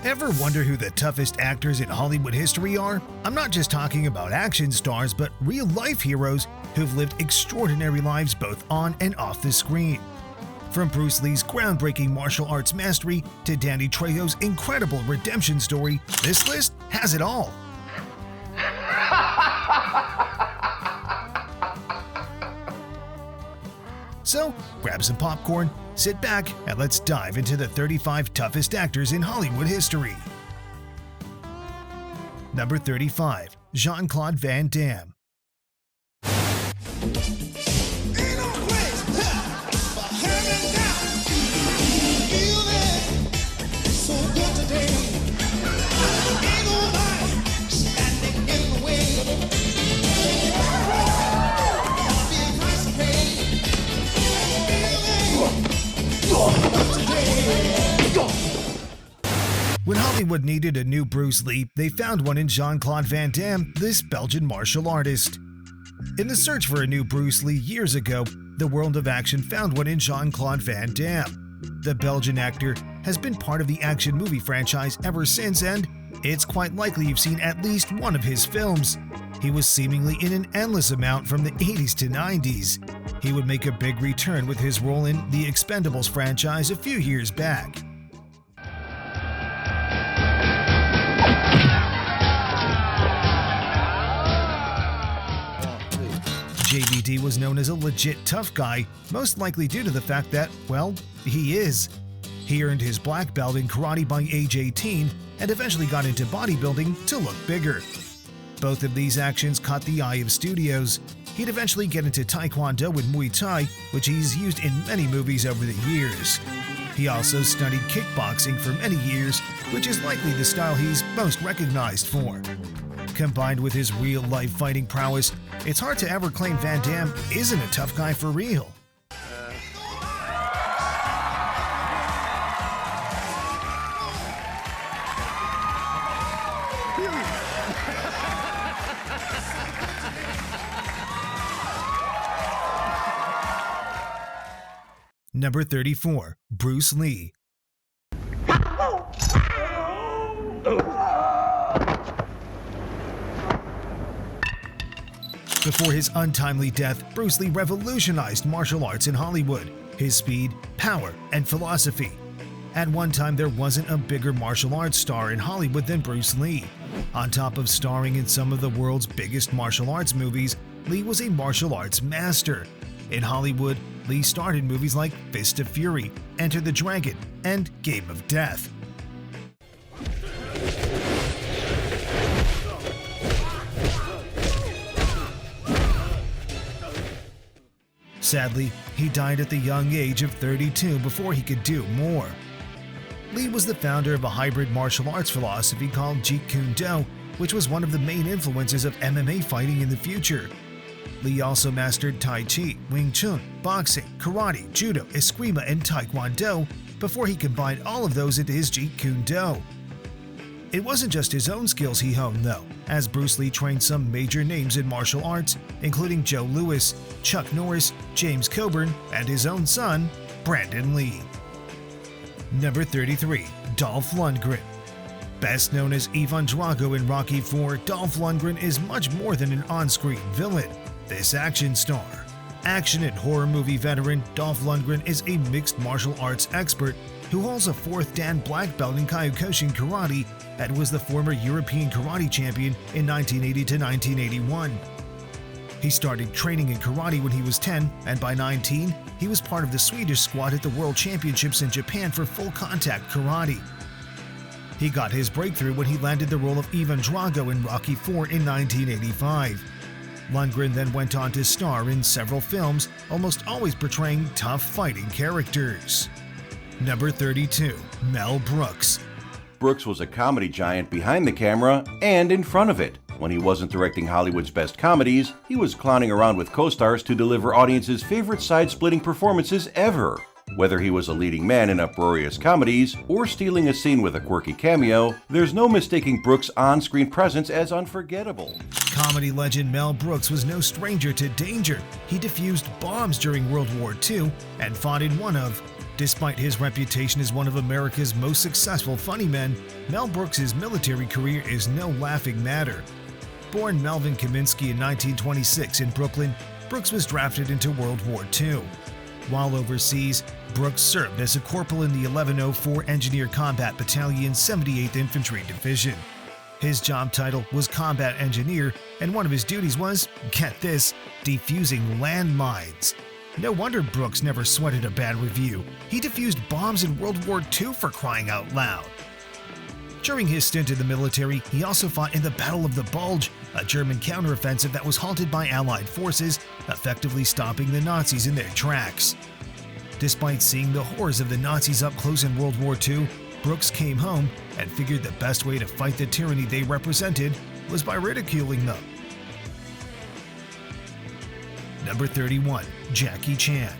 Ever wonder who the toughest actors in Hollywood history are? I'm not just talking about action stars, but real-life heroes who've lived extraordinary lives both on and off the screen. From Bruce Lee's groundbreaking martial arts mastery to Danny Trejo's incredible redemption story, this list has it all. So, grab some popcorn, sit back, and let's dive into the 35 toughest actors in Hollywood history. Number 35. Jean-Claude Van Damme. When Hollywood needed a new Bruce Lee, they found one in Jean-Claude Van Damme, this Belgian martial artist. In the search for a new Bruce Lee years ago, the world of action found one in Jean-Claude Van Damme. The Belgian actor has been part of the action movie franchise ever since, and it's quite likely you've seen at least one of his films. He was seemingly in an endless amount from the 80s to 90s. He would make a big return with his role in the Expendables franchise a few years back. JVD was known as a legit tough guy, most likely due to the fact that, well, he is. He earned his black belt in karate by age 18 and eventually got into bodybuilding to look bigger. Both of these actions caught the eye of studios. He'd eventually get into Taekwondo and Muay Thai, which he's used in many movies over the years. He also studied kickboxing for many years, which is likely the style he's most recognized for. Combined with his real-life fighting prowess, it's hard to ever claim Van Damme isn't a tough guy for real. Number 34. Bruce Lee. Before his untimely death, Bruce Lee revolutionized martial arts in Hollywood, his speed, power, and philosophy. At one time, there wasn't a bigger martial arts star in Hollywood than Bruce Lee. On top of starring in some of the world's biggest martial arts movies, Lee was a martial arts master. In Hollywood, Lee starred in movies like Fist of Fury, Enter the Dragon, and Game of Death. Sadly, he died at the young age of 32 before he could do more. Lee was the founder of a hybrid martial arts philosophy called Jeet Kune Do, which was one of the main influences of MMA fighting in the future. Lee also mastered Tai Chi, Wing Chun, boxing, karate, judo, eskrima, and taekwondo before he combined all of those into his Jeet Kune Do. It wasn't just his own skills he honed though, as Bruce Lee trained some major names in martial arts, including Joe Louis, Chuck Norris, James Coburn, and his own son, Brandon Lee. Number 33. Dolph Lundgren. Best known as Ivan Drago in Rocky IV, Dolph Lundgren is much more than an on-screen villain. This action star, action and horror movie veteran, Dolph Lundgren is a mixed martial arts expert who holds a 4th Dan black belt in Kyokushin karate and was the former European karate champion in 1980 to 1981. He started training in karate when he was 10, and by 19, he was part of the Swedish squad at the World Championships in Japan for full contact karate. He got his breakthrough when he landed the role of Ivan Drago in Rocky IV in 1985. Lundgren then went on to star in several films, almost always portraying tough fighting characters. Number 32. Mel Brooks. Brooks was a comedy giant behind the camera and in front of it. When he wasn't directing Hollywood's best comedies, he was clowning around with co-stars to deliver audiences' favorite side-splitting performances ever. Whether he was a leading man in uproarious comedies or stealing a scene with a quirky cameo, there's no mistaking Brooks' on-screen presence as unforgettable. Comedy legend Mel Brooks was no stranger to danger. He defused bombs during World War II and fought in one of Despite his reputation as one of America's most successful funny men, Mel Brooks' military career is no laughing matter. Born Melvin Kaminsky in 1926 in Brooklyn, Brooks was drafted into World War II. While overseas, Brooks served as a corporal in the 1104 Engineer Combat Battalion 78th Infantry Division. His job title was Combat Engineer, and one of his duties was, get this, defusing landmines. No wonder Brooks never sweated a bad review. He defused bombs in World War II, for crying out loud. During his stint in the military, he also fought in the Battle of the Bulge, a German counteroffensive that was halted by Allied forces, effectively stopping the Nazis in their tracks. Despite seeing the horrors of the Nazis up close in World War II, Brooks came home and figured the best way to fight the tyranny they represented was by ridiculing them. Number 31. Jackie Chan.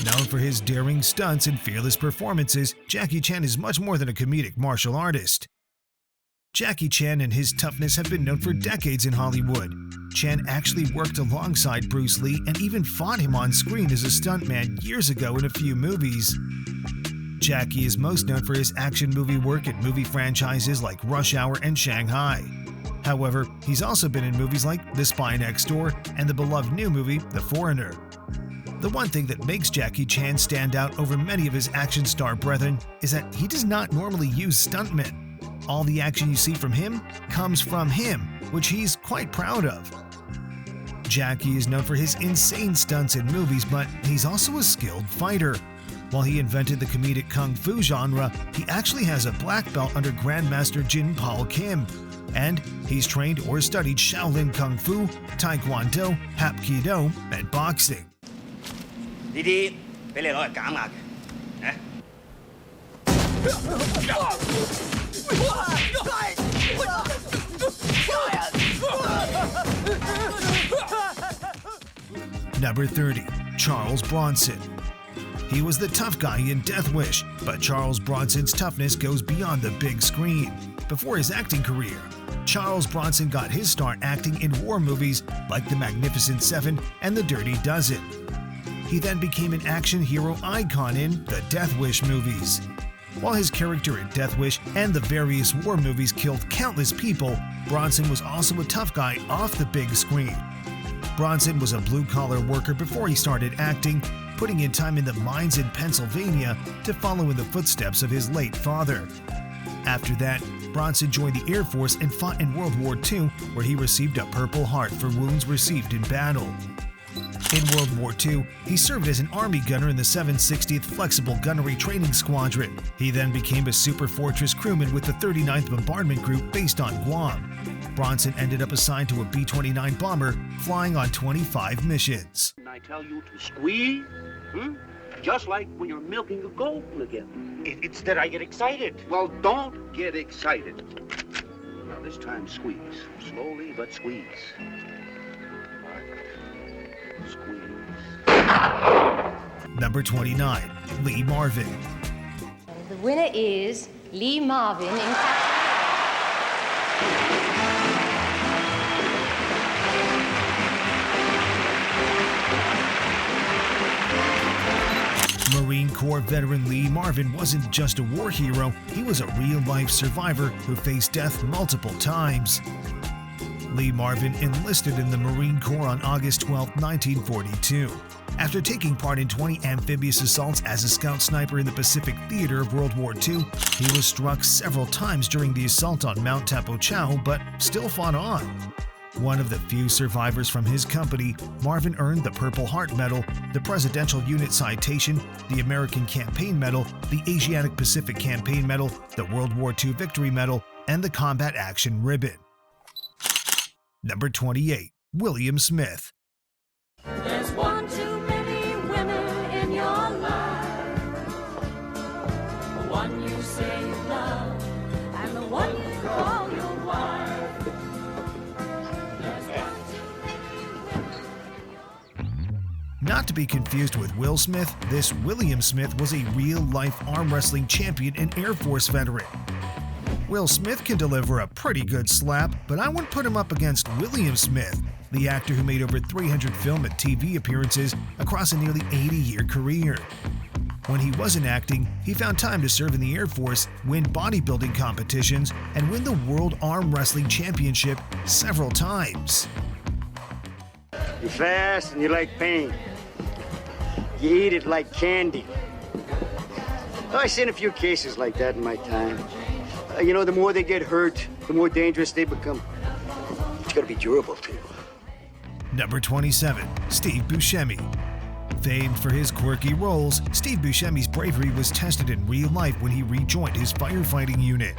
Known for his daring stunts and fearless performances, Jackie Chan is much more than a comedic martial artist. Jackie Chan and his toughness have been known for decades in Hollywood. Chan actually worked alongside Bruce Lee and even fought him on screen as a stuntman years ago in a few movies. Jackie is most known for his action movie work in movie franchises like Rush Hour and Shanghai. However, he's also been in movies like The Spy Next Door and the beloved new movie The Foreigner. The one thing that makes Jackie Chan stand out over many of his action star brethren is that he does not normally use stuntmen. All the action you see from him comes from him, which he's quite proud of. Jackie is known for his insane stunts in movies, but he's also a skilled fighter. While he invented the comedic kung fu genre, he actually has a black belt under Grandmaster Jin Paul Kim. And he's trained or studied Shaolin Kung Fu, Taekwondo, Hapkido, and boxing. 呢啲俾你攞嚟減壓嘅，Number 30. Charles Bronson. He was the tough guy in Death Wish, but Charles Bronson's toughness goes beyond the big screen. Before his acting career, Charles Bronson got his start acting in war movies like The Magnificent Seven and The Dirty Dozen. He then became an action hero icon in the Death Wish movies. While his character in Death Wish and the various war movies killed countless people, Bronson was also a tough guy off the big screen. Bronson was a blue-collar worker before he started acting, putting in time in the mines in Pennsylvania to follow in the footsteps of his late father. After that, Bronson joined the Air Force and fought in World War II, where he received a Purple Heart for wounds received in battle. In World War II, he served as an Army gunner in the 760th Flexible Gunnery Training Squadron. He then became a Super Fortress crewman with the 39th Bombardment Group based on Guam. Bronson ended up assigned to a B-29 bomber, flying on 25 missions. I tell you to squeeze, just like when you're milking a goat again. It's that I get excited. Well, don't get excited. Now this time squeeze, slowly but squeeze. Squeeze. Number 29. Lee Marvin. The winner is Lee Marvin in Marine Corps veteran Lee Marvin wasn't just a war hero, he was a real-life survivor who faced death multiple times. Lee Marvin enlisted in the Marine Corps on August 12, 1942. After taking part in 20 amphibious assaults as a scout sniper in the Pacific Theater of World War II, he was struck several times during the assault on Mount Tapochau, but still fought on. One of the few survivors from his company, Marvin earned the Purple Heart Medal, the Presidential Unit Citation, the American Campaign Medal, the Asiatic Pacific Campaign Medal, the World War II Victory Medal, and the Combat Action Ribbon. Number 28. William Smith. There's one too many women in your life. The one you say you love and the one you call your wife. There's one too many women in your Not to be confused with Will Smith, this William Smith was a real-life arm wrestling champion and Air Force veteran. Will Smith can deliver a pretty good slap, but I wouldn't put him up against William Smith. the actor who made over 300 film and TV appearances across a nearly 80-year career. When he wasn't acting, he found time to serve in the Air Force, win bodybuilding competitions, and win the World Arm Wrestling Championship several times. You're fast and you like pain. You eat it like candy. Oh, I've seen a few cases like that in my time. You know, the more they get hurt, the more dangerous they become. It's gotta be durable, too. Number 27. Steve Buscemi. Famed for his quirky roles, Steve Buscemi's bravery was tested in real life when he rejoined his firefighting unit.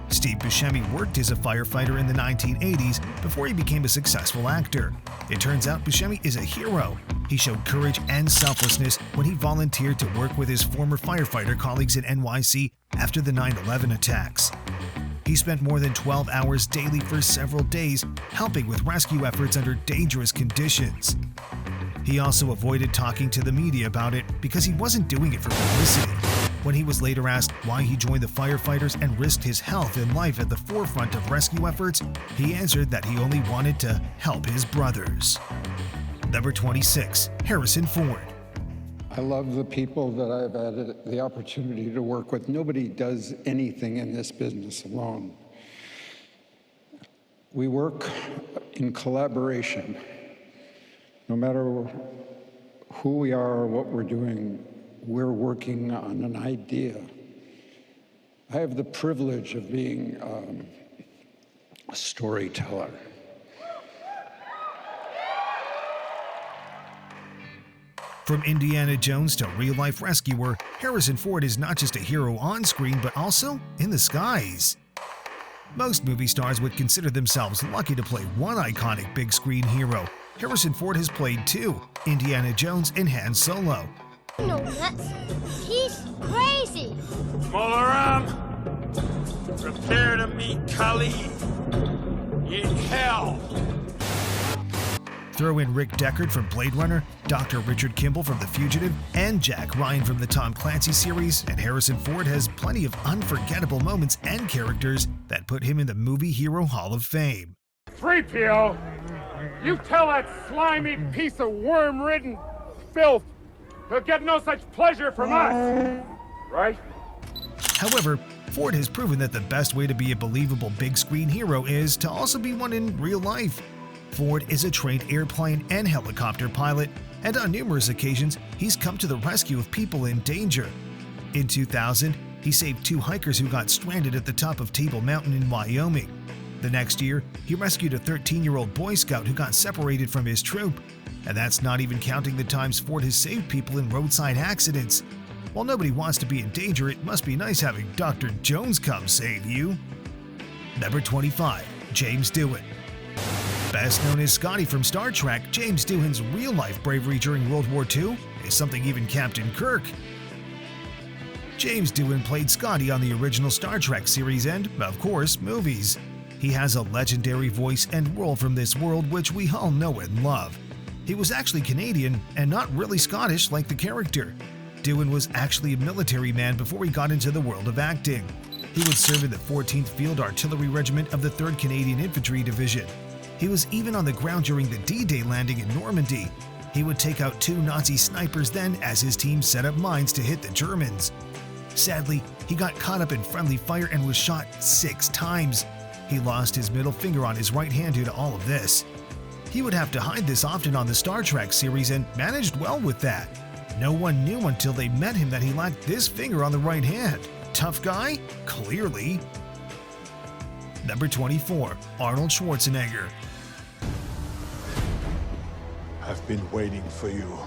Steve Buscemi worked as a firefighter in the 1980s before he became a successful actor. It turns out Buscemi is a hero. He showed courage and selflessness when he volunteered to work with his former firefighter colleagues in NYC after the 9/11 attacks. He spent more than 12 hours daily for several days, helping with rescue efforts under dangerous conditions. He also avoided talking to the media about it because he wasn't doing it for publicity. When he was later asked why he joined the firefighters and risked his health and life at the forefront of rescue efforts, he answered that he only wanted to help his brothers. Number 26. Harrison Ford. I love the people that I've had the opportunity to work with. Nobody does anything in this business alone. We work in collaboration. No matter who we are or what we're doing, we're working on an idea. I have the privilege of being a storyteller. From Indiana Jones to real-life rescuer, Harrison Ford is not just a hero on screen, but also in the skies. Most movie stars would consider themselves lucky to play one iconic big-screen hero. Harrison Ford has played two, Indiana Jones and Han Solo. No nuts. He's crazy. Molaram, prepare to meet Kali in hell. Throw in Rick Deckard from Blade Runner, Dr. Richard Kimball from The Fugitive, and Jack Ryan from the Tom Clancy series, and Harrison Ford has plenty of unforgettable moments and characters that put him in the Movie Hero Hall of Fame. 3PO, you tell that slimy piece of worm-ridden filth he'll get no such pleasure from us, right? However, Ford has proven that the best way to be a believable big-screen hero is to also be one in real life. Ford is a trained airplane and helicopter pilot, and on numerous occasions, he's come to the rescue of people in danger. In 2000, he saved two hikers who got stranded at the top of Table Mountain in Wyoming. The next year, he rescued a 13-year-old Boy Scout who got separated from his troop. And that's not even counting the times Ford has saved people in roadside accidents. While nobody wants to be in danger, it must be nice having Dr. Jones come save you. Number 25. James Doohan. Best known as Scotty from Star Trek, James Doohan's real-life bravery during World War II is something even Captain Kirk. James Doohan played Scotty on the original Star Trek series and, of course, movies. He has a legendary voice and role from this world which we all know and love. He was actually Canadian and not really Scottish like the character. Doohan was actually a military man before he got into the world of acting. He would serve in the 14th Field Artillery Regiment of the 3rd Canadian Infantry Division. He was even on the ground during the D-Day landing in Normandy. He would take out two Nazi snipers then as his team set up mines to hit the Germans. Sadly, he got caught up in friendly fire and was shot 6 times. He lost his middle finger on his right hand due to all of this. He would have to hide this often on the Star Trek series and managed well with that. No one knew until they met him that he lacked this finger on the right hand. Tough guy? Clearly. Number 24. Arnold Schwarzenegger. I've been waiting for you.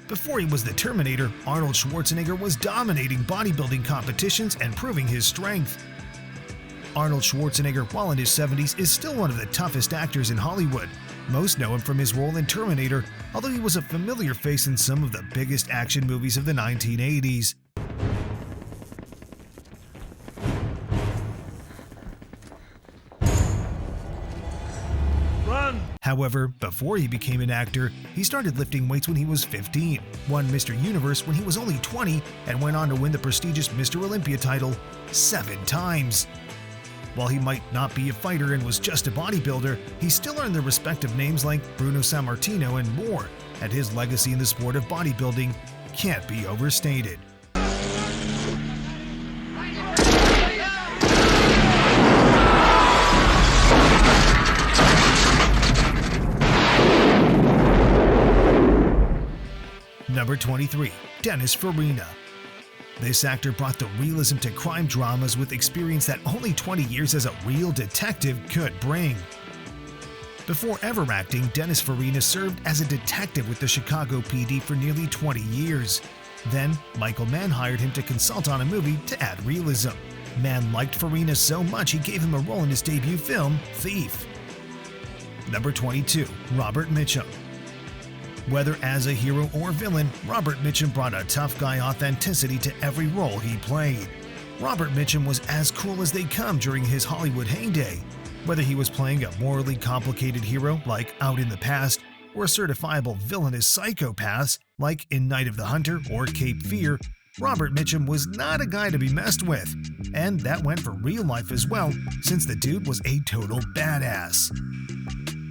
Before he was the Terminator, Arnold Schwarzenegger was dominating bodybuilding competitions and proving his strength. Arnold Schwarzenegger, while in his 70s, is still one of the toughest actors in Hollywood. Most know him from his role in Terminator, although he was a familiar face in some of the biggest action movies of the 1980s. However, before he became an actor, he started lifting weights when he was 15, won Mr. Universe when he was only 20, and went on to win the prestigious Mr. Olympia title 7 times. While he might not be a fighter and was just a bodybuilder, he still earned the respect of names like Bruno Sammartino and more, and his legacy in the sport of bodybuilding can't be overstated. Number 23. Dennis Farina. This actor brought the realism to crime dramas with experience that only 20 years as a real detective could bring. Before ever acting, Dennis Farina served as a detective with the Chicago PD for nearly 20 years. Then, Michael Mann hired him to consult on a movie to add realism. Mann liked Farina so much he gave him a role in his debut film, Thief. Number 22. Robert Mitchum. Whether as a hero or villain, Robert Mitchum brought a tough guy authenticity to every role he played. Robert Mitchum was as cool as they come during his Hollywood heyday. Whether he was playing a morally complicated hero like Out in the Past, or a certifiable villainous psychopath like in Night of the Hunter or Cape Fear, Robert Mitchum was not a guy to be messed with. And that went for real life as well, since the dude was a total badass.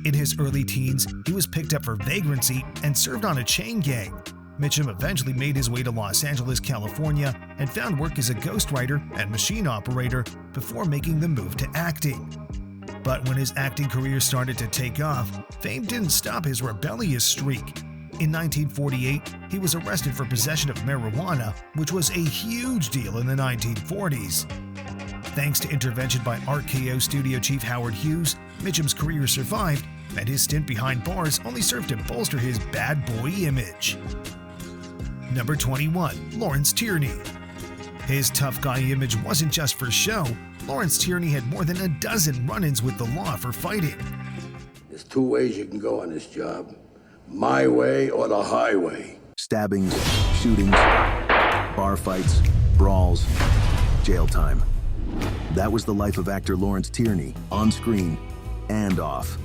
In his early teens, he was picked up for vagrancy and served on a chain gang. Mitchum eventually made his way to Los Angeles, California, and found work as a ghostwriter and machine operator before making the move to acting. But when his acting career started to take off, fame didn't stop his rebellious streak. In 1948, he was arrested for possession of marijuana, which was a huge deal in the 1940s. Thanks to intervention by RKO studio chief Howard Hughes, Mitchum's career survived, and his stint behind bars only served to bolster his bad boy image. Number 21. Lawrence Tierney. His tough guy image wasn't just for show. Lawrence Tierney had more than a dozen run-ins with the law for fighting. There's two ways you can go on this job. My way or the highway. Stabbings, shootings, bar fights, brawls, jail time. That was the life of actor Lawrence Tierney, on screen and off.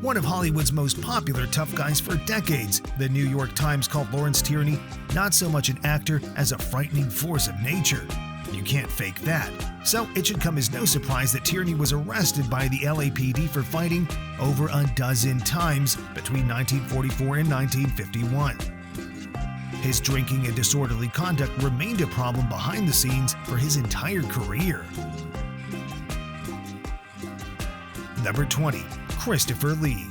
One of Hollywood's most popular tough guys for decades, the New York Times called Lawrence Tierney not so much an actor as a frightening force of nature. You can't fake that. So it should come as no surprise that Tierney was arrested by the LAPD for fighting over a dozen times between 1944 and 1951. His drinking and disorderly conduct remained a problem behind the scenes for his entire career. Number 20. Christopher Lee.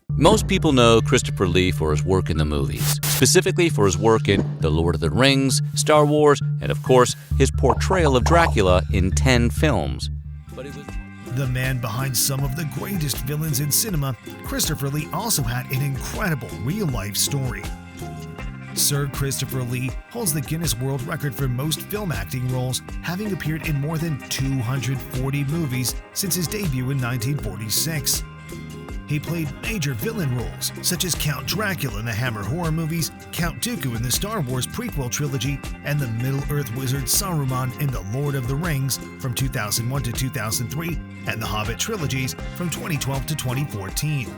Most people know Christopher Lee for his work in the movies, specifically for his work in The Lord of the Rings, Star Wars, and of course, his portrayal of Dracula in 10 films. The man behind some of the greatest villains in cinema, Christopher Lee also had an incredible real-life story. Sir Christopher Lee holds the Guinness World Record for most film acting roles, having appeared in more than 240 movies since his debut in 1946. He played major villain roles, such as Count Dracula in the Hammer horror movies, Count Dooku in the Star Wars prequel trilogy, and the Middle-earth wizard Saruman in The Lord of the Rings from 2001 to 2003, and the Hobbit trilogies from 2012 to 2014.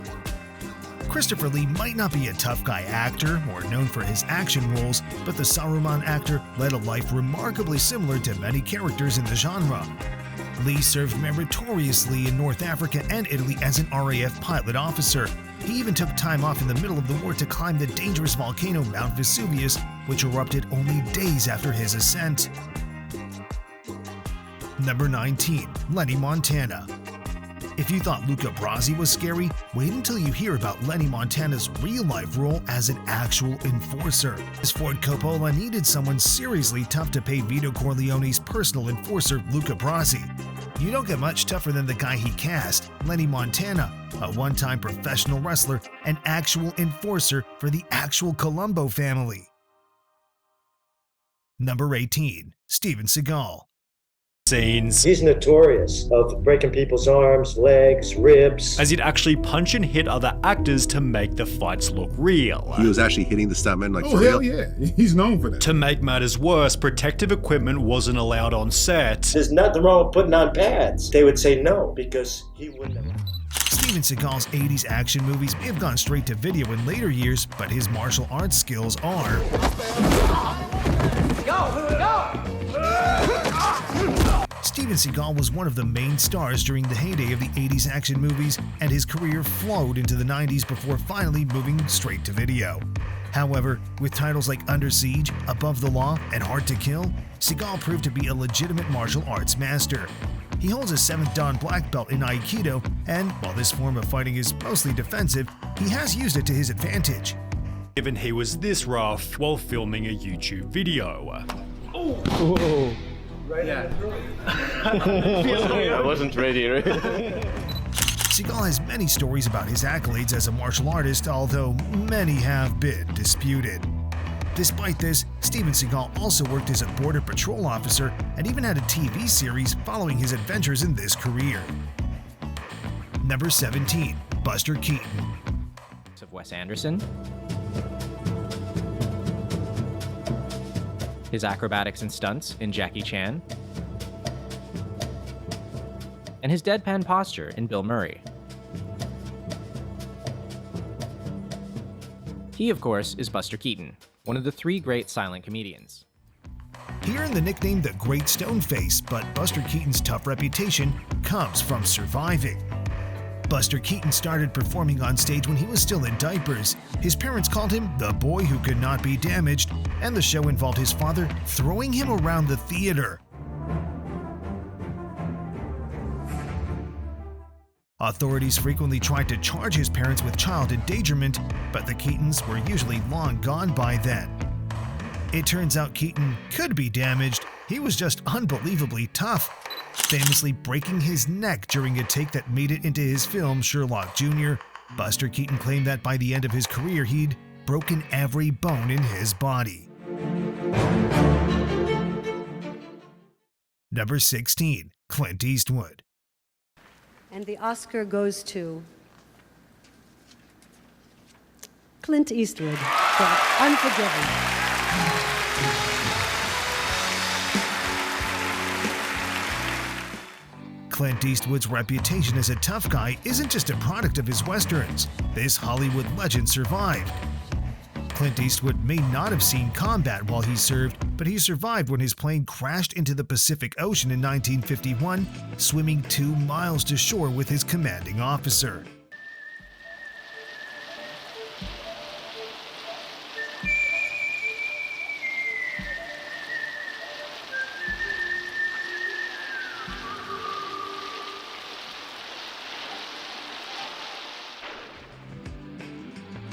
Christopher Lee might not be a tough guy actor or known for his action roles, but the Saruman actor led a life remarkably similar to many characters in the genre. Lee served meritoriously in North Africa and Italy as an RAF pilot officer. He even took time off in the middle of the war to climb the dangerous volcano Mount Vesuvius, which erupted only days after his ascent. Number 19. Lenny Montana. If you thought Luca Brasi was scary, wait until you hear about Lenny Montana's real-life role as an actual enforcer. As Ford Coppola needed someone seriously tough to pay Vito Corleone's personal enforcer, Luca Brasi. You don't get much tougher than the guy he cast, Lenny Montana, a one-time professional wrestler and actual enforcer for the actual Colombo family. Number 18. Steven Seagal. He's notorious of breaking people's arms, legs, ribs. As he'd actually punch and hit other actors to make the fights look real. He was actually hitting the stuntmen like for real? Yeah, he's known for that. To make matters worse, protective equipment wasn't allowed on set. There's nothing wrong with putting on pads. They would say no because he wouldn't have. Steven Seagal's 80s action movies may have gone straight to video in later years, but his martial arts skills are... Go! Steven Seagal was one of the main stars during the heyday of the 80s action movies, and his career flowed into the 90s before finally moving straight to video. However, with titles like Under Siege, Above the Law, and Hard to Kill, Seagal proved to be a legitimate martial arts master. He holds a 7th Dan black belt in Aikido, and while this form of fighting is mostly defensive, he has used it to his advantage. Given he was this rough while filming a YouTube video. Oh. Right. Yeah. I wasn't ready. Right? Seagal has many stories about his accolades as a martial artist, although many have been disputed. Despite this, Steven Seagal also worked as a border patrol officer and even had a TV series following his adventures in this career. Number 17. Buster Keaton. Of Wes Anderson. His acrobatics and stunts in Jackie Chan. And his deadpan posture in Bill Murray. He, of course, is Buster Keaton, one of the 3 great silent comedians. He earned the nickname the Great Stoneface, but Buster Keaton's tough reputation comes from surviving. Buster Keaton started performing on stage when he was still in diapers. His parents called him the boy who could not be damaged, and the show involved his father throwing him around the theater. Authorities frequently tried to charge his parents with child endangerment, but the Keatons were usually long gone by then. It turns out Keaton could be damaged. He was just unbelievably tough, famously breaking his neck during a take that made it into his film Sherlock Jr. Buster Keaton claimed that by the end of his career he'd broken every bone in his body. Number 16. Clint Eastwood. And the Oscar goes to Clint Eastwood for Unforgiven. Clint Eastwood's reputation as a tough guy isn't just a product of his westerns. This Hollywood legend survived. Clint Eastwood may not have seen combat while he served, but he survived when his plane crashed into the Pacific Ocean in 1951, swimming 2 miles to shore with his commanding officer.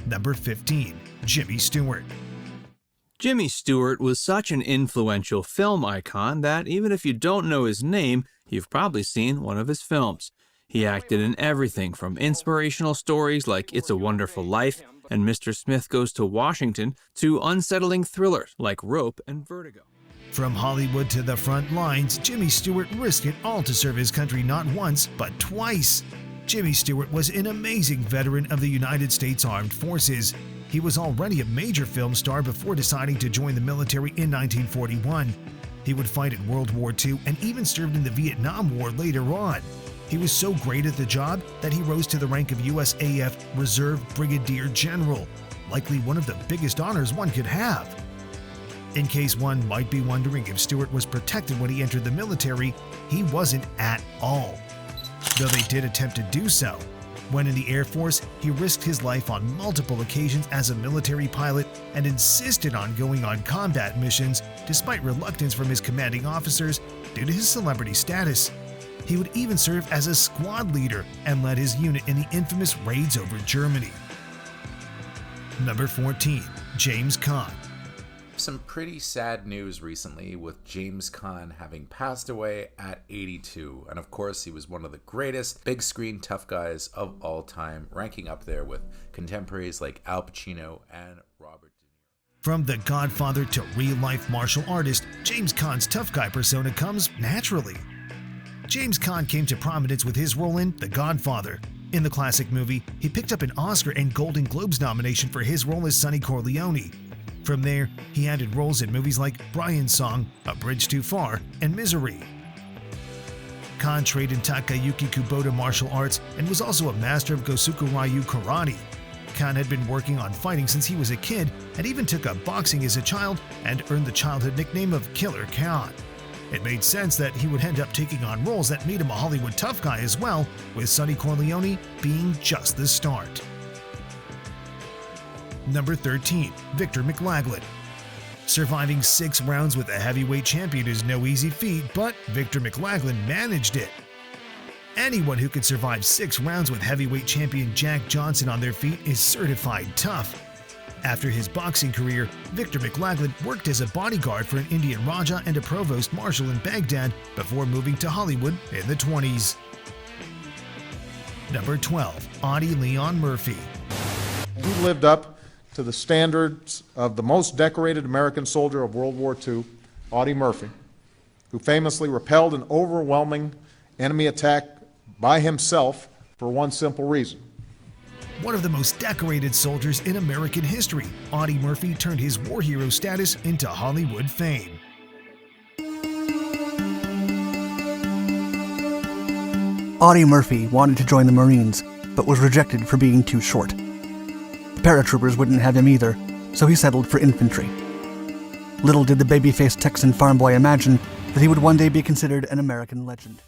Number 15. Jimmy Stewart. Jimmy Stewart was such an influential film icon that even if you don't know his name, you've probably seen one of his films. He acted in everything from inspirational stories like It's a Wonderful Life and Mr. Smith Goes to Washington to unsettling thrillers like Rope and Vertigo. From Hollywood to the front lines, Jimmy Stewart risked it all to serve his country not once, but twice. Jimmy Stewart was an amazing veteran of the United States Armed Forces. He was already a major film star before deciding to join the military in 1941. He would fight in World War II and even served in the Vietnam War later on. He was so great at the job that he rose to the rank of USAF Reserve Brigadier General, likely one of the biggest honors one could have. In case one might be wondering if Stewart was protected when he entered the military, he wasn't at all, though they did attempt to do so. When in the Air Force, he risked his life on multiple occasions as a military pilot and insisted on going on combat missions despite reluctance from his commanding officers due to his celebrity status. He would even serve as a squad leader and led his unit in the infamous raids over Germany. Number 14. James Caan. Some pretty sad news recently with James Caan having passed away at 82. And of course, he was one of the greatest big screen tough guys of all time, ranking up there with contemporaries like Al Pacino and Robert De Niro. From the Godfather to real-life martial artist, James Caan's tough guy persona comes naturally. James Caan came to prominence with his role in The Godfather. In the classic movie, he picked up an Oscar and Golden Globes nomination for his role as Sonny Corleone. From there, he added roles in movies like Brian's Song, A Bridge Too Far, and Misery. Caan trained in Takayuki Kubota martial arts and was also a master of Gosuku Ryu karate. Caan had been working on fighting since he was a kid and even took up boxing as a child and earned the childhood nickname of Killer Caan. It made sense that he would end up taking on roles that made him a Hollywood tough guy as well, with Sonny Corleone being just the start. Number 13. Victor McLaglen. Surviving 6 rounds with a heavyweight champion is no easy feat, but Victor McLaglen managed it. Anyone who could survive 6 rounds with heavyweight champion Jack Johnson on their feet is certified tough. After his boxing career, Victor McLaglen worked as a bodyguard for an Indian Raja and a provost marshal in Baghdad before moving to Hollywood in the 1920s. Number 12. Audie Leon Murphy. He lived up to the standards of the most decorated American soldier of World War II, Audie Murphy, who famously repelled an overwhelming enemy attack by himself for one simple reason. One of the most decorated soldiers in American history, Audie Murphy turned his war hero status into Hollywood fame. Audie Murphy wanted to join the Marines, but was rejected for being too short. Paratroopers wouldn't have him either, so he settled for infantry. Little did the baby-faced Texan farm boy imagine that he would one day be considered an American legend.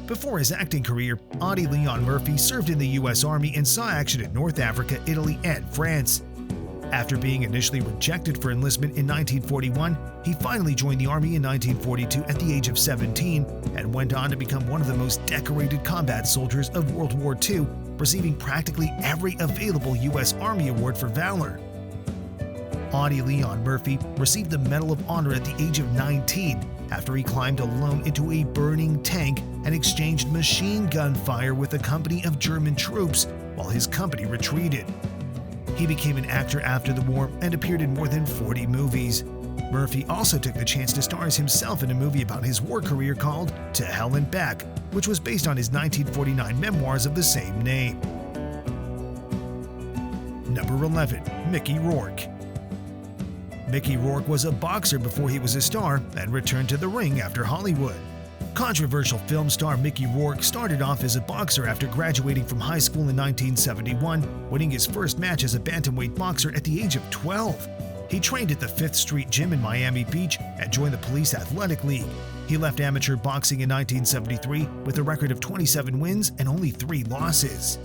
Before his acting career, Audie Leon Murphy served in the U.S. Army and saw action in North Africa, Italy, and France. After being initially rejected for enlistment in 1941, he finally joined the Army in 1942 at the age of 17 and went on to become one of the most decorated combat soldiers of World War II, receiving practically every available U.S. Army award for valor. Audie Leon Murphy received the Medal of Honor at the age of 19 after he climbed alone into a burning tank and exchanged machine gun fire with a company of German troops while his company retreated. He became an actor after the war and appeared in more than 40 movies. Murphy also took the chance to star as himself in a movie about his war career called To Hell and Back, which was based on his 1949 memoirs of the same name. Number 11. Mickey Rourke. Mickey Rourke was a boxer before he was a star and returned to the ring after Hollywood. Controversial film star Mickey Rourke started off as a boxer after graduating from high school in 1971, winning his first match as a bantamweight boxer at the age of 12. He trained at the 5th Street Gym in Miami Beach and joined the Police Athletic League. He left amateur boxing in 1973 with a record of 27 wins and only 3 losses.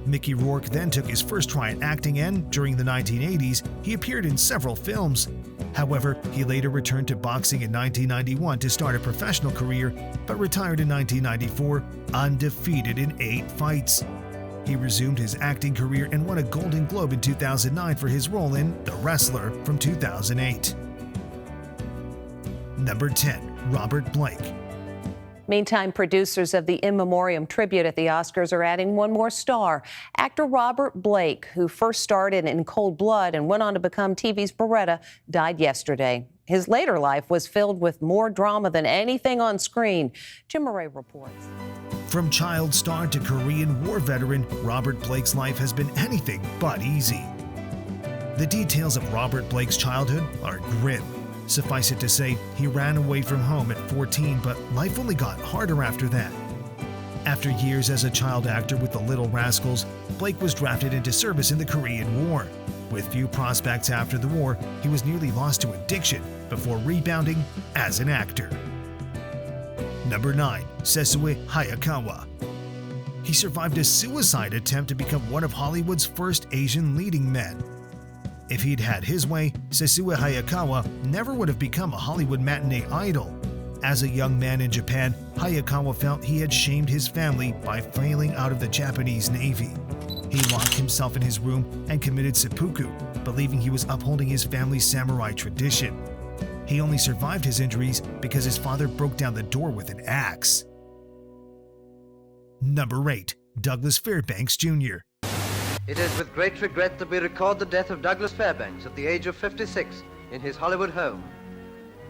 Mickey Rourke then took his first try at acting and, during the 1980s, he appeared in several films. However, he later returned to boxing in 1991 to start a professional career, but retired in 1994, undefeated in 8 fights. He resumed his acting career and won a Golden Globe in 2009 for his role in The Wrestler from 2008. Number 10. Robert Blake. Meantime, producers of the In Memoriam tribute at the Oscars are adding one more star. Actor Robert Blake, who first starred in Cold Blood and went on to become TV's Beretta, died yesterday. His later life was filled with more drama than anything on screen. Jim Murray reports. From child star to Korean War veteran, Robert Blake's life has been anything but easy. The details of Robert Blake's childhood are grim. Suffice it to say, he ran away from home at 14, but life only got harder after that. After years as a child actor with the Little Rascals, Blake was drafted into service in the Korean War. With few prospects after the war, he was nearly lost to addiction before rebounding as an actor. Number 9. Sesue Hayakawa. He survived a suicide attempt to become one of Hollywood's first Asian leading men. If he'd had his way, Sesue Hayakawa never would have become a Hollywood matinee idol. As a young man in Japan, Hayakawa felt he had shamed his family by failing out of the Japanese Navy. He locked himself in his room and committed seppuku, believing he was upholding his family's samurai tradition. He only survived his injuries because his father broke down the door with an axe. Number 8. Douglas Fairbanks Jr. It is with great regret that we record the death of Douglas Fairbanks at the age of 56 in his Hollywood home.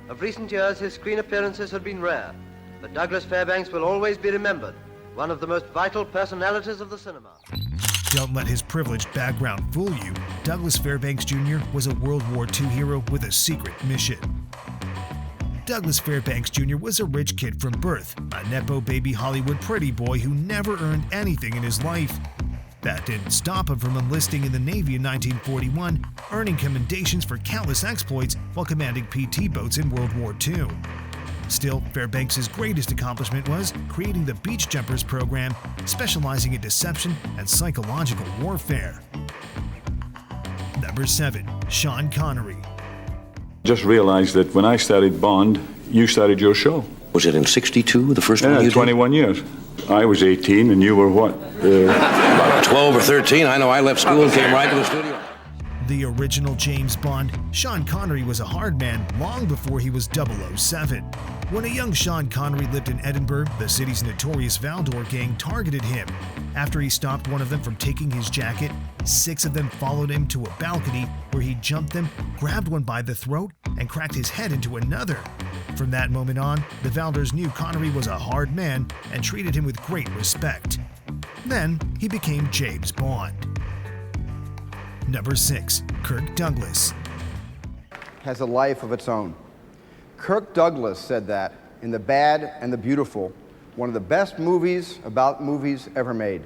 Of recent years, his screen appearances have been rare, but Douglas Fairbanks will always be remembered, one of the most vital personalities of the cinema. Don't let his privileged background fool you. Douglas Fairbanks Jr. was a World War II hero with a secret mission. Douglas Fairbanks Jr. was a rich kid from birth, a nepo baby Hollywood pretty boy who never earned anything in his life. That didn't stop him from enlisting in the Navy in 1941, earning commendations for countless exploits while commanding PT boats in World War II. Still, Fairbanks' greatest accomplishment was creating the Beach Jumpers program, specializing in deception and psychological warfare. Number 7. Sean Connery. Just realized that when I started Bond, you started your show. Was it in 62, the first one you Yeah, did? 21 years. I was 18 and you were what? About 12 or 13. I know I left school and came right to the studio. The original James Bond, Sean Connery was a hard man long before he was 007. When a young Sean Connery lived in Edinburgh, the city's notorious Valdor gang targeted him. After he stopped one of them from taking his jacket, 6 of them followed him to a balcony where he jumped them, grabbed one by the throat, and cracked his head into another. From that moment on, the Valdors knew Connery was a hard man and treated him with great respect. Then he became James Bond. Number 6. Kirk Douglas. Has a life of its own. Kirk Douglas said that in The Bad and the Beautiful, one of the best movies about movies ever made.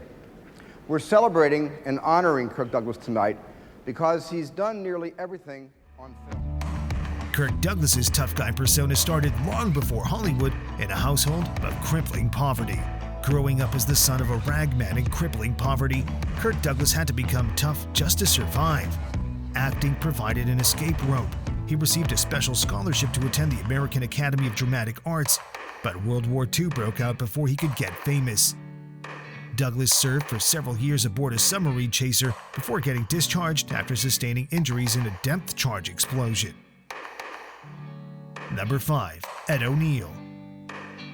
We're celebrating and honoring Kirk Douglas tonight because he's done nearly everything on film. Kirk Douglas's tough guy persona started long before Hollywood in a household of crippling poverty. Growing up as the son of a ragman in crippling poverty, Kirk Douglas had to become tough just to survive. Acting provided an escape rope. He received a special scholarship to attend the American Academy of Dramatic Arts, but World War II broke out before he could get famous. Douglas served for several years aboard a submarine chaser before getting discharged after sustaining injuries in a depth charge explosion. Number 5. Ed O'Neill.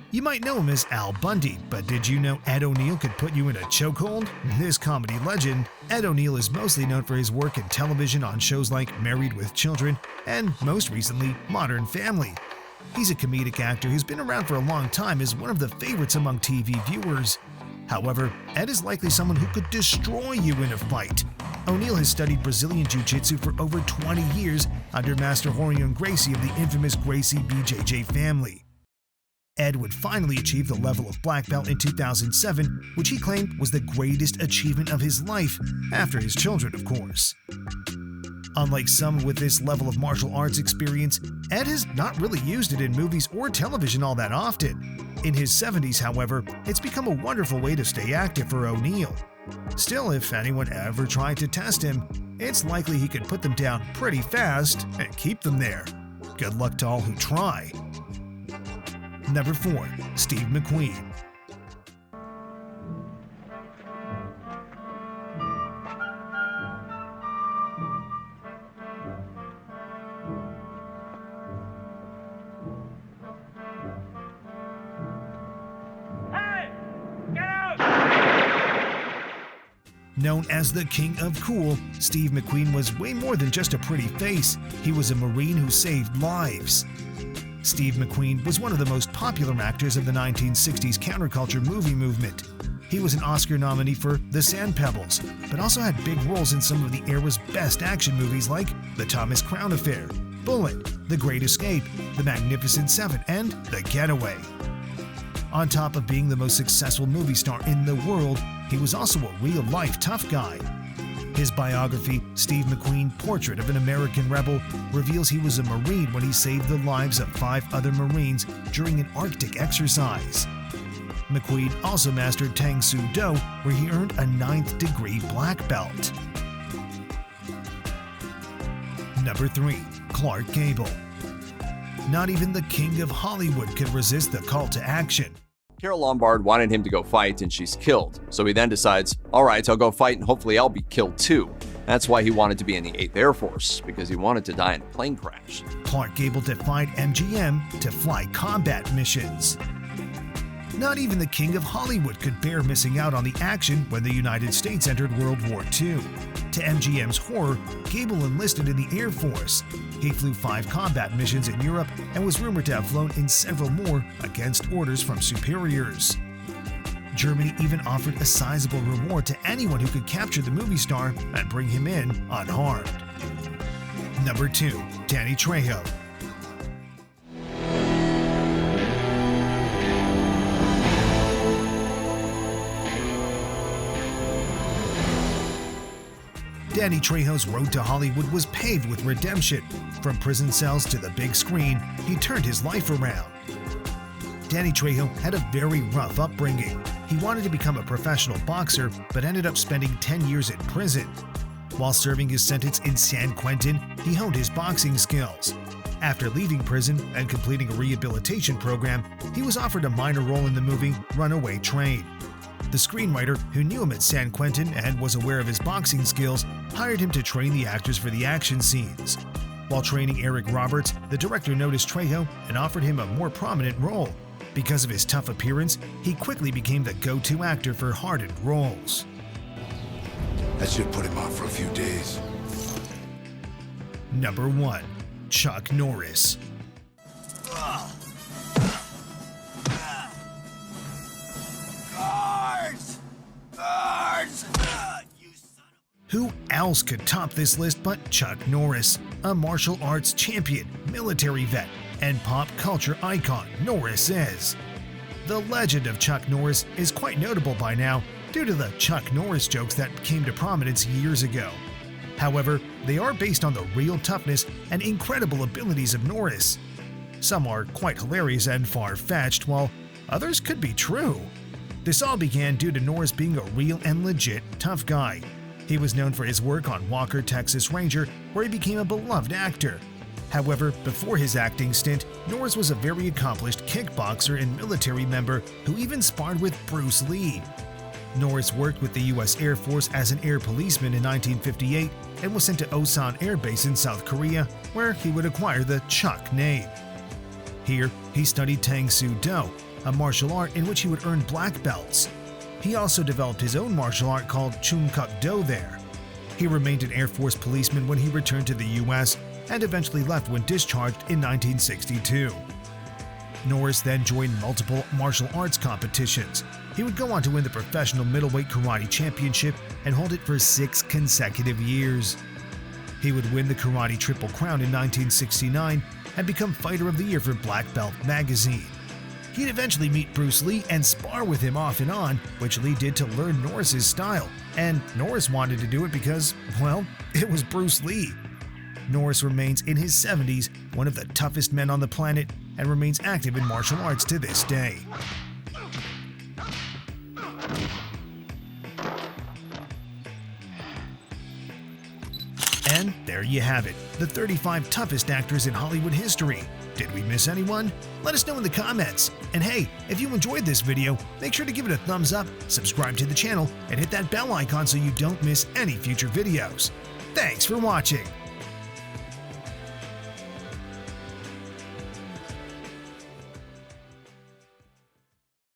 You might know him as Al Bundy, but did you know Ed O'Neill could put you in a chokehold? This comedy legend, Ed O'Neill is mostly known for his work in television on shows like Married with Children and, most recently, Modern Family. He's a comedic actor who's been around for a long time as one of the favorites among TV viewers. However, Ed is likely someone who could destroy you in a fight. O'Neill has studied Brazilian Jiu-Jitsu for over 20 years under Master Rorion Gracie of the infamous Gracie BJJ family. Ed would finally achieve the level of black belt in 2007, which he claimed was the greatest achievement of his life, after his children, of course. Unlike some with this level of martial arts experience, Ed has not really used it in movies or television all that often. In his 70s, however, it's become a wonderful way to stay active for O'Neill. Still, if anyone ever tried to test him, it's likely he could put them down pretty fast and keep them there. Good luck to all who try. Number 4. Steve McQueen. Known as the King of Cool, Steve McQueen was way more than just a pretty face. He was a Marine who saved lives. Steve McQueen was one of the most popular actors of the 1960s counterculture movie movement. He was an Oscar nominee for The Sand Pebbles, but also had big roles in some of the era's best action movies like The Thomas Crown Affair, Bullet, The Great Escape, The Magnificent Seven, and The Getaway. On top of being the most successful movie star in the world, he was also a real-life tough guy. His biography, Steve McQueen, Portrait of an American Rebel, reveals he was a Marine when he saved the lives of 5 other Marines during an Arctic exercise. McQueen also mastered Tang Soo Do, where he earned a 9th degree black belt. Number 3. Clark Gable. Not even the king of Hollywood could resist the call to action. Carol Lombard wanted him to go fight and she's killed. So he then decides, all right, I'll go fight and hopefully I'll be killed too. That's why he wanted to be in the 8th Air Force, because he wanted to die in a plane crash. Clark Gable defied MGM to fly combat missions. Not even the king of Hollywood could bear missing out on the action when the United States entered World War II. To MGM's horror, Gable enlisted in the Air Force. He flew 5 combat missions in Europe and was rumored to have flown in several more against orders from superiors. Germany even offered a sizable reward to anyone who could capture the movie star and bring him in unharmed. Number 2. Danny Trejo. Danny Trejo's road to Hollywood was paved with redemption. From prison cells to the big screen, he turned his life around. Danny Trejo had a very rough upbringing. He wanted to become a professional boxer, but ended up spending 10 years in prison. While serving his sentence in San Quentin, he honed his boxing skills. After leaving prison and completing a rehabilitation program, he was offered a minor role in the movie Runaway Train. The screenwriter, who knew him at San Quentin and was aware of his boxing skills, hired him to train the actors for the action scenes. While training Eric Roberts, the director noticed Trejo and offered him a more prominent role. Because of his tough appearance, he quickly became the go-to actor for hardened roles. That should put him off for a few days. Number 1. Chuck Norris. Guards! Guards! Who else could top this list but Chuck Norris, a martial arts champion, military vet, and pop culture icon Norris is. The legend of Chuck Norris is quite notable by now due to the Chuck Norris jokes that came to prominence years ago. However, they are based on the real toughness and incredible abilities of Norris. Some are quite hilarious and far-fetched, while others could be true. This all began due to Norris being a real and legit tough guy. He was known for his work on Walker, Texas Ranger, where he became a beloved actor. However, before his acting stint, Norris was a very accomplished kickboxer and military member who even sparred with Bruce Lee. Norris worked with the U.S. Air Force as an air policeman in 1958 and was sent to Osan Air Base in South Korea, where he would acquire the Chuck name. Here, he studied Tang Soo Do, a martial art in which he would earn black belts. He also developed his own martial art called Chung Kuk Do there. He remained an Air Force policeman when he returned to the U.S. and eventually left when discharged in 1962. Norris then joined multiple martial arts competitions. He would go on to win the Professional Middleweight Karate Championship and hold it for 6 consecutive years. He would win the Karate Triple Crown in 1969 and become Fighter of the Year for Black Belt magazine. He'd eventually meet Bruce Lee and spar with him off and on, which Lee did to learn Norris's style, and Norris wanted to do it because, well, it was Bruce Lee. Norris remains in his 70s, one of the toughest men on the planet, and remains active in martial arts to this day. And there you have it, the 35 toughest actors in Hollywood history. Did we miss anyone? Let us know in the comments. And hey, if you enjoyed this video, make sure to give it a thumbs up, subscribe to the channel, and hit that bell icon so you don't miss any future videos. Thanks for watching.